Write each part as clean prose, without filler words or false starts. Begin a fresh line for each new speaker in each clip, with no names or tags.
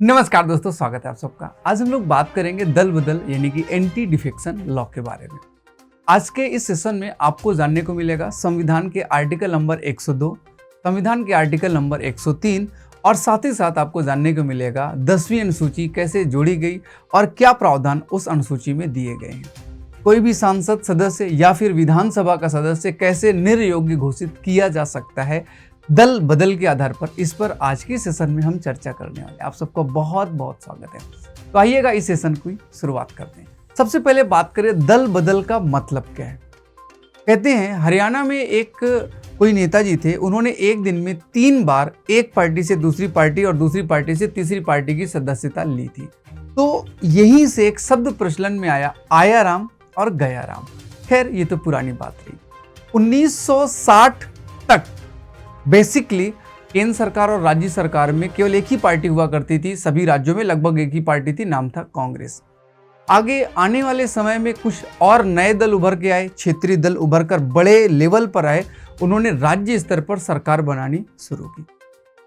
नमस्कार दोस्तों, स्वागत है आप सबका। आज हम लोग बात करेंगे दल बदल यानी कि एंटी डिफेक्शन लॉ के बारे में। आज के इस सेशन में आपको जानने को मिलेगा संविधान के आर्टिकल नंबर 102, संविधान के आर्टिकल नंबर 103 और साथ ही साथ आपको जानने को मिलेगा 10वीं अनुसूची कैसे जोड़ी गई और क्या प्रावधान उस अनुसूची में दिए गए हैं। कोई भी सांसद सदस्य या फिर विधानसभा का सदस्य कैसे निर्योग्य घोषित किया जा सकता है दल बदल के आधार पर, इस पर आज के सेशन में हम चर्चा करने वाले हैं। आप सबका बहुत बहुत स्वागत है। तो आइएगा इस सेशन की शुरुआत करते हैं। सबसे पहले बात करें दल बदल का मतलब क्या है। कहते हैं हरियाणा में एक कोई नेताजी थे, उन्होंने एक दिन में 3 बार एक पार्टी से दूसरी पार्टी और दूसरी पार्टी से तीसरी पार्टी की सदस्यता ली थी। तो यहीं से एक शब्द प्रचलन में आया राम और गया राम। खैर ये तो पुरानी बात रही। 1960 तक बेसिकली केंद्र सरकार और राज्य सरकार में केवल एक ही पार्टी हुआ करती थी। सभी राज्यों में लगभग एक ही पार्टी थी, नाम था कांग्रेस। आगे आने वाले समय में कुछ और नए दल उभर के आए, क्षेत्रीय दल उभर कर बड़े लेवल पर आए। उन्होंने राज्य स्तर पर सरकार बनानी शुरू की।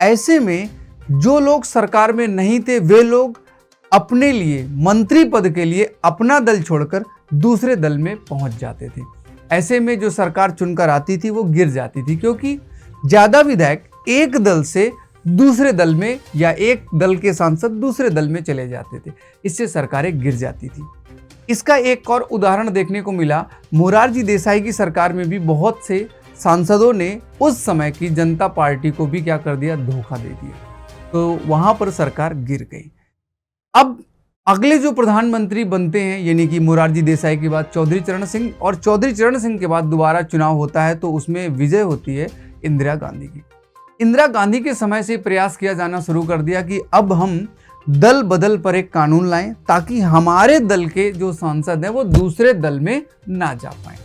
ऐसे में जो लोग सरकार में नहीं थे वे लोग अपने लिए मंत्री पद के लिए अपना दल छोड़कर दूसरे दल में पहुंच जाते थे। ऐसे में जो सरकार चुनकर आती थी वो गिर जाती थी, क्योंकि ज्यादा विधायक एक दल से दूसरे दल में या एक दल के सांसद दूसरे दल में चले जाते थे। इससे सरकारें गिर जाती थी। इसका एक और उदाहरण देखने को मिला। मोरारजी देसाई की सरकार में भी बहुत से सांसदों ने उस समय की जनता पार्टी को भी क्या कर दिया, धोखा दे दिया। तो वहां पर सरकार गिर गई। अब अगले जो प्रधानमंत्री बनते हैं यानी कि मोरारजी देसाई के बाद चौधरी चरण सिंह, और चौधरी चरण सिंह के बाद दोबारा चुनाव होता है तो उसमें विजय होती है इंदिरा गांधी की। इंदिरा गांधी के समय से प्रयास किया जाना शुरू कर दिया कि अब हम दल बदल पर एक कानून लाएं ताकि हमारे दल के जो सांसद हैं वो दूसरे दल में ना जा पाएं।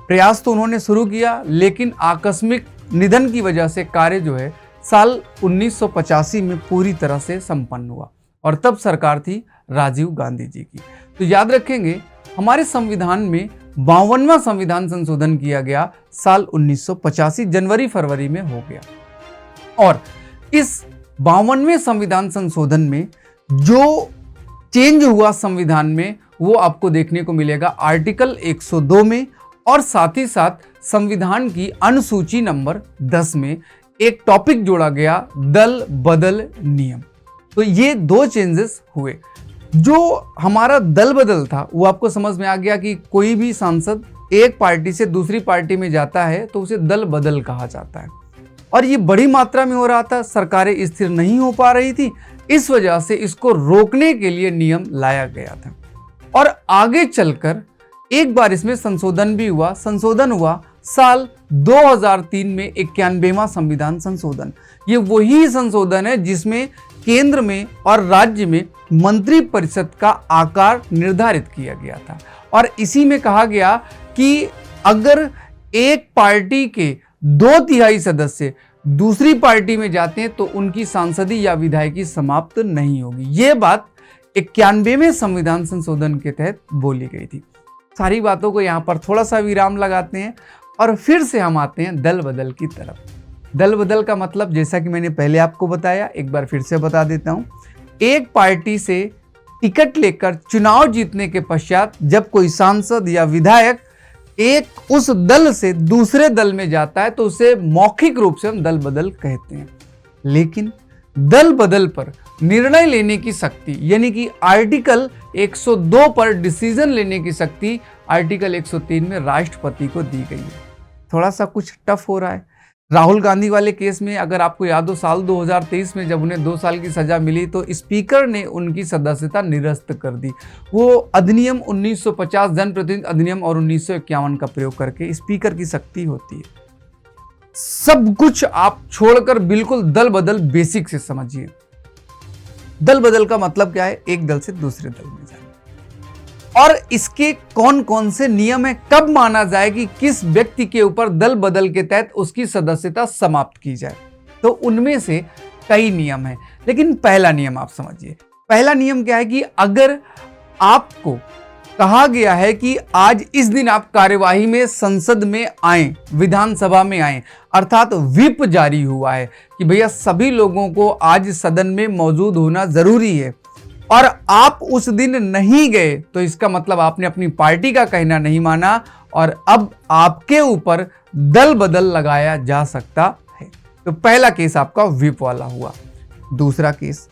प्रयास तो उन्होंने शुरू किया, लेकिन आकस्मिक निधन की वजह से कार्य जो है साल 1985 में पूरी तरह से संपन्न हुआ और तब सरकार थी राजीव गांधी जी की। तो याद रखेंगे हमारे संविधान में 52वां संविधान संशोधन किया गया साल 1985 जनवरी फरवरी में हो गया। और इस 52वें संविधान संशोधन में जो चेंज हुआ संविधान में वो आपको देखने को मिलेगा आर्टिकल 102 में, और साथ ही साथ संविधान की अनुसूची नंबर 10 में एक टॉपिक जोड़ा गया, दल बदल नियम। तो ये 2 चेंजेस हुए। जो हमारा दल बदल था वो आपको समझ में आ गया कि कोई भी सांसद एक पार्टी से दूसरी पार्टी में जाता है तो उसे दल बदल कहा जाता है। और ये बड़ी मात्रा में हो रहा था, सरकारें स्थिर नहीं हो पा रही थी। इस वजह से इसको रोकने के लिए नियम लाया गया था। और आगे चलकर एक बार इसमें संशोधन भी हुआ। संशोधन हुआ साल 2003 में 91वां संविधान संशोधन। ये वही संशोधन है जिसमें केंद्र में और राज्य में मंत्री परिषद का आकार निर्धारित किया गया था। और इसी में कहा गया कि अगर एक पार्टी के 2/3 सदस्य दूसरी पार्टी में जाते हैं तो उनकी सांसदी या विधायकी समाप्त नहीं होगी। ये बात 91वें संविधान संशोधन के तहत बोली गई थी। सारी बातों को यहाँ पर थोड़ा सा विराम लगाते हैं और फिर से हम आते हैं दल बदल की तरफ। दल बदल का मतलब जैसा कि मैंने पहले आपको बताया, एक बार फिर से बता देता हूं। एक पार्टी से टिकट लेकर चुनाव जीतने के पश्चात जब कोई सांसद या विधायक एक उस दल से दूसरे दल में जाता है तो उसे मौखिक रूप से हम दल बदल कहते हैं। लेकिन दल बदल पर निर्णय लेने की शक्ति यानी कि आर्टिकल 102 पर डिसीजन लेने की शक्ति आर्टिकल 103 में राष्ट्रपति को दी गई है। थोड़ा सा कुछ टफ हो रहा है। राहुल गांधी वाले केस में अगर आपको याद हो, साल 2023 में जब उन्हें 2 साल की सजा मिली तो स्पीकर ने उनकी सदस्यता निरस्त कर दी। वो अधिनियम 1950 जनप्रतिनिधि अधिनियम और 1951 का प्रयोग करके स्पीकर की शक्ति होती है। सब कुछ आप छोड़कर बिल्कुल दल बदल बेसिक से समझिए। दल बदल का मतलब क्या है, एक दल से दूसरे दल में जाना। और इसके कौन कौन से नियम है, कब माना जाए कि किस व्यक्ति के ऊपर दल बदल के तहत उसकी सदस्यता समाप्त की जाए, तो उनमें से कई नियम हैं। लेकिन पहला नियम आप समझिए। पहला नियम क्या है कि अगर आपको कहा गया है कि आज इस दिन आप कार्यवाही में संसद में आए, विधानसभा में आए, अर्थात व्हिप जारी हुआ है कि भैया सभी लोगों को आज सदन में मौजूद होना जरूरी है, और आप उस दिन नहीं गए तो इसका मतलब आपने अपनी पार्टी का कहना नहीं माना और अब आपके ऊपर दल बदल लगाया जा सकता है। तो पहला केस आपका व्हिप वाला हुआ। दूसरा केस,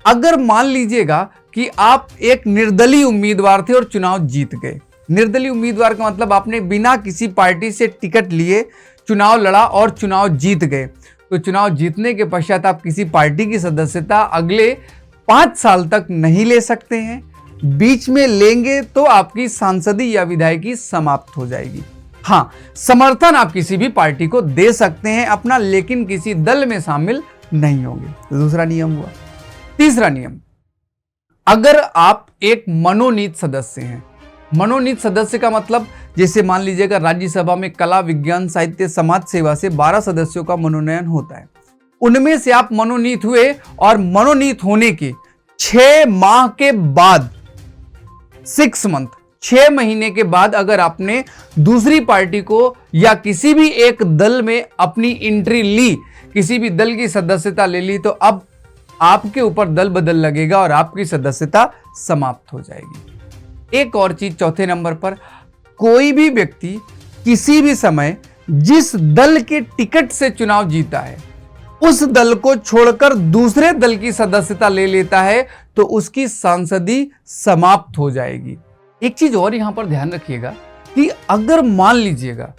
अगर मान लीजिएगा कि आप एक निर्दलीय उम्मीदवार थे और चुनाव जीत गए। निर्दलीय उम्मीदवार का मतलब आपने बिना किसी पार्टी से टिकट लिए चुनाव लड़ा और चुनाव जीत गए। तो चुनाव जीतने के पश्चात आप किसी पार्टी की सदस्यता अगले 5 साल तक नहीं ले सकते हैं। बीच में लेंगे तो आपकी सांसदी या विधायकी समाप्त हो जाएगी। हाँ, समर्थन आप किसी भी पार्टी को दे सकते हैं अपना, लेकिन किसी दल में शामिल नहीं होंगे। तो दूसरा नियम हुआ। तीसरा नियम, अगर आप एक मनोनीत सदस्य हैं। मनोनीत सदस्य का मतलब जैसे मान लीजिएगा राज्यसभा में कला, विज्ञान, साहित्य, समाज सेवा से 12 सदस्यों का मनोनयन होता है। उनमें से आप मनोनीत हुए और मनोनीत होने के 6 माह के बाद, 6 मंथ, 6 महीने के बाद अगर आपने दूसरी पार्टी को या किसी भी एक दल में अपनी एंट्री ली, किसी भी दल की सदस्यता ले ली, तो अब आपके ऊपर दल बदल लगेगा और आपकी सदस्यता समाप्त हो जाएगी। एक और चीज चौथे नंबर पर, कोई भी व्यक्ति किसी भी समय जिस दल के टिकट से चुनाव जीता है उस दल को छोड़कर दूसरे दल की सदस्यता ले लेता है तो उसकी सांसदी समाप्त हो जाएगी। एक चीज और यहां पर ध्यान रखिएगा कि अगर मान लीजिएगा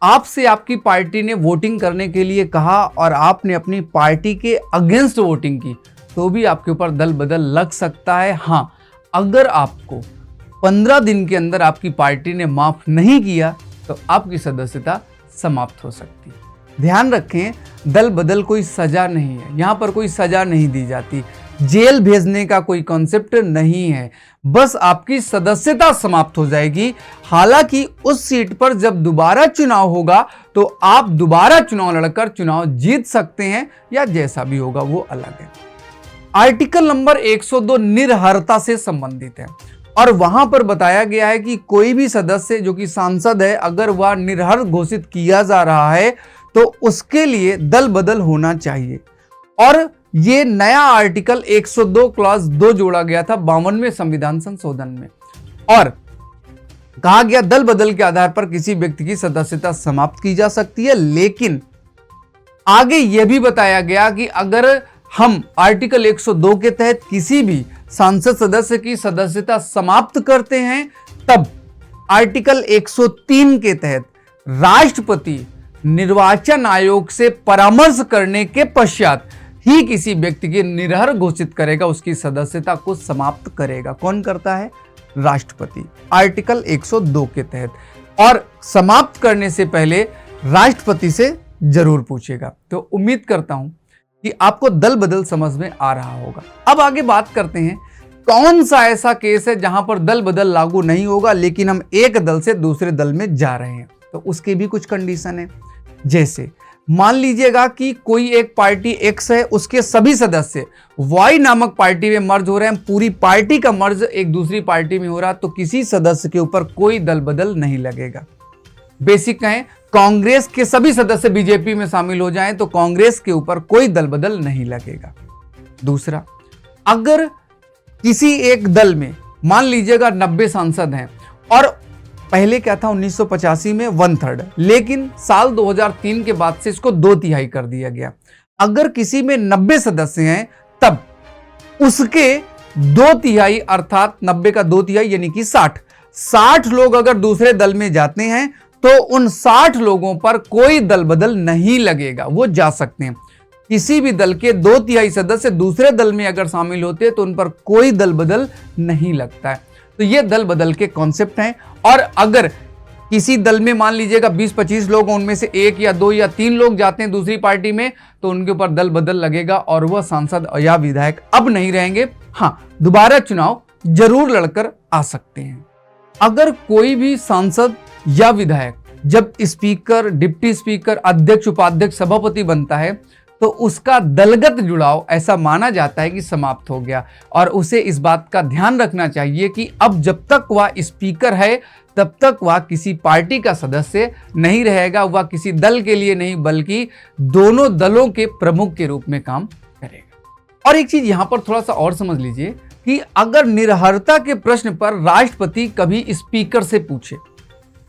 आपसे आपकी पार्टी ने वोटिंग करने के लिए कहा और आपने अपनी पार्टी के अगेंस्ट वोटिंग की, तो भी आपके ऊपर दल बदल लग सकता है। हाँ, अगर आपको 15 दिन के अंदर आपकी पार्टी ने माफ नहीं किया तो आपकी सदस्यता समाप्त हो सकती है। ध्यान रखें, दल बदल कोई सजा नहीं है, यहां पर कोई सजा नहीं दी जाती, जेल भेजने का कोई कॉन्सेप्ट नहीं है, बस आपकी सदस्यता समाप्त हो जाएगी। हालांकि उस सीट पर जब दोबारा चुनाव होगा तो आप दोबारा चुनाव लड़कर चुनाव जीत सकते हैं, या जैसा भी होगा वो अलग है। आर्टिकल नंबर 102 निर्हरता से संबंधित है और वहां पर बताया गया है कि कोई भी सदस्य जो कि सांसद है, अगर वह निर्हर घोषित किया जा रहा है तो उसके लिए दल बदल होना चाहिए। और ये नया आर्टिकल 102 क्लॉज 2 जोड़ा गया था 52वें संविधान संशोधन में, और कहा गया दल बदल के आधार पर किसी व्यक्ति की सदस्यता समाप्त की जा सकती है। लेकिन आगे यह भी बताया गया कि अगर हम आर्टिकल 102 के तहत किसी भी सांसद सदस्य की सदस्यता समाप्त करते हैं, तब आर्टिकल 103 के तहत राष्ट्रपति निर्वाचन आयोग से परामर्श करने के पश्चात ही किसी व्यक्ति की निर्हर घोषित करेगा, उसकी सदस्यता को समाप्त करेगा। कौन करता है? राष्ट्रपति, आर्टिकल 102 के तहत। और समाप्त करने से पहले राष्ट्रपति से जरूर पूछेगा। तो उम्मीद करता हूं कि आपको दल बदल समझ में आ रहा होगा। अब आगे बात करते हैं कौन सा ऐसा केस है जहां पर दल बदल लागू नहीं होगा लेकिन हम एक दल से दूसरे दल में जा रहे हैं। तो उसके भी कुछ कंडीशन है। जैसे मान लीजिएगा कि कोई एक पार्टी एक्स है, उसके सभी सदस्य वाई नामक पार्टी में मर्ज हो रहे हैं, पूरी पार्टी का मर्ज एक दूसरी पार्टी में हो रहा, तो किसी सदस्य के ऊपर कोई दल बदल नहीं लगेगा। बेसिक कहें, कांग्रेस के सभी सदस्य बीजेपी में शामिल हो जाएं तो कांग्रेस के ऊपर कोई दल बदल नहीं लगेगा। दूसरा, अगर किसी एक दल में मान लीजिएगा 90 सांसद हैं और पहले क्या था 1985 में 1/3, लेकिन साल 2003 के बाद से इसको 2/3 कर दिया गया। अगर किसी में 90 सदस्य हैं तब उसके 2/3 अर्थात 90 का 2/3 यानी कि 60 लोग अगर दूसरे दल में जाते हैं तो उन 60 लोगों पर कोई दल बदल नहीं लगेगा, वो जा सकते हैं। किसी भी दल के 2/3 सदस्य दूसरे दल में अगर शामिल होते हैं तो उन पर कोई दल बदल नहीं लगता है। तो ये दल बदल के कॉन्सेप्ट हैं। और अगर किसी दल में मान लीजिएगा 20-25 लोग, उनमें से 1 या 2 या 3 लोग जाते हैं दूसरी पार्टी में तो उनके ऊपर दल बदल लगेगा और वह सांसद या विधायक अब नहीं रहेंगे। हाँ, दोबारा चुनाव जरूर लड़कर आ सकते हैं। अगर कोई भी सांसद या विधायक जब स्पीकर, डिप्टी स्पीकर, अध्यक्ष, उपाध्यक्ष, सभापति बनता है तो उसका दलगत जुड़ाव ऐसा माना जाता है कि समाप्त हो गया और उसे इस बात का ध्यान रखना चाहिए कि अब जब तक वह स्पीकर है तब तक वह किसी पार्टी का सदस्य नहीं रहेगा, वह किसी दल के लिए नहीं बल्कि दोनों दलों के प्रमुख के रूप में काम करेगा। और एक चीज यहां पर थोड़ा सा और समझ लीजिए कि अगर निर्भरता के प्रश्न पर राष्ट्रपति कभी स्पीकर से पूछे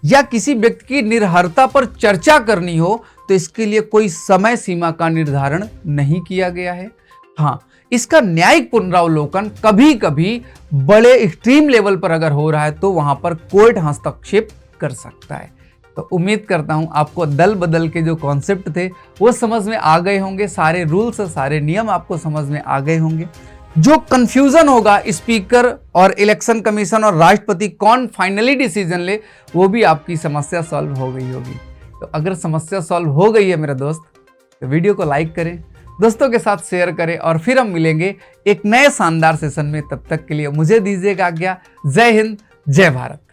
या किसी व्यक्ति की निर्भरता पर चर्चा करनी हो तो इसके लिए कोई समय सीमा का निर्धारण नहीं किया गया है। हाँ, इसका न्यायिक पुनरावलोकन कभी कभी बड़े एक्सट्रीम लेवल पर अगर हो रहा है तो वहां पर कोर्ट हस्तक्षेप कर सकता है। तो उम्मीद करता हूं आपको दल बदल के जो कॉन्सेप्ट थे वो समझ में आ गए होंगे, सारे रूल्स सारे नियम आपको समझ में आ गए होंगे। जो कंफ्यूजन होगा स्पीकर और इलेक्शन कमीशन और राष्ट्रपति कौन फाइनली डिसीजन ले, वो भी आपकी समस्या सॉल्व हो गई होगी। तो अगर समस्या सॉल्व हो गई है मेरा दोस्त तो वीडियो को लाइक करें, दोस्तों के साथ शेयर करें और फिर हम मिलेंगे एक नए शानदार सेशन में। तब तक के लिए मुझे दीजिएगा आज्ञा। जय हिंद, जय भारत।